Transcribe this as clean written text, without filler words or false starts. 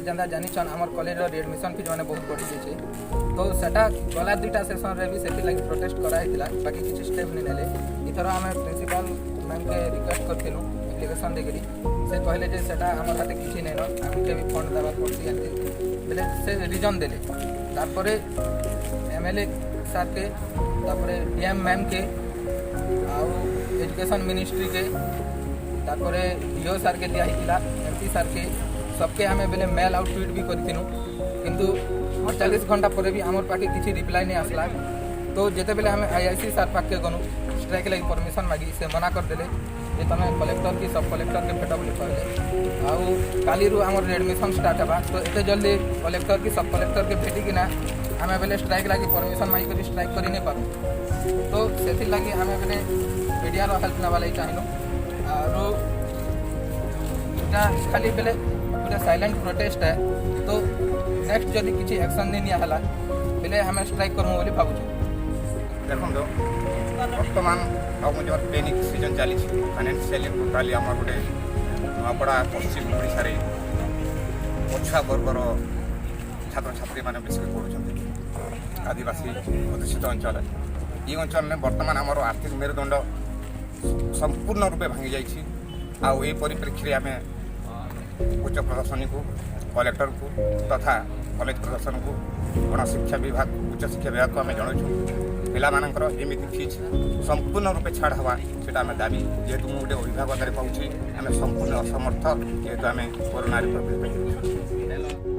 जहाँ जानिछन आम college admission fees मैंने बहुत बढ़ी जाइए तो सेटा गला दुईटा सेसन रे भी से लगी प्रोटेस्ट कराई बाकी किसी स्टेप नहीं नेले इथर आम प्रिंसिपल मैम के रिक्वेस्ट करूँ एप्लिकेशन देकरी से कहले जे सेटा आम हाथ किसी नहीं आमके भी फंड देवार पड़ती बोले से रिजन देले तारपरे एमएलए सार के तारपरे डीएम मैम के आउ एजुकेशन मिनिस्ट्री के तारपरे ईओ सार के दिया एमपी सार के सबके आम बेले मेल आउट ट्वीट भी करूँ किंतु 48 घंटा पर भी आमर पाखे किसी रिप्लाई नहीं आसला तो जिते बेले आम आईआईसी सार पाखे गनु स्ट्राइक लगी परमिशन मागी से मना करदे जे तुम कलेक्टर की सब कलेक्टर के भेट बोली कहले आउ काली आमर एडमिशन स्टार्ट होगा तो एत जल्दी कलेक्टर की सब कलेक्टर के भेटिकिना आम बेले स्ट्राइक लगी परमिशन मागी कर स्ट्राइक कर नहीं पारूँ तो से लगी आम बेले मीडिया हेल्प ना वाले चाहिए और खाली बेले पूरा साइलेंट प्रोटेस्ट है तो नेक्स्ट जदि किसी एक्शन नहीं नियाला बेले हमें स्ट्राइक करूँ बोली भावुँ देखो बर्तमान जो ट्रेनिंग सीजन चली फाइनान्सियली टोटाली आम गोटे नुआपड़ा पश्चिम ओडिशा पछुआ वर्गर छात्र छात्री मैंने विशेष पढ़ुं आदिवासी अध्युषित अंचल ये अंचल में बर्तमान आम आर्थिक मेरुदंड संपूर्ण रूपे भांगी जाइए आई परिप्रेक्षी आम उच्च प्रशासन को कलेक्टर को तथा कॉलेज प्रशासन को गणशिक्षा विभाग उच्च शिक्षा विभाग को आम जनाऊँ पिलामानंकर एमिति फीस संपूर्ण रूपे छाड़ हवा सेटा आम दाबी जेहेतु मुझे अभिभावक कहूँ आम संपूर्ण असमर्थ जेहेतु आम कोरोना प्रभावित।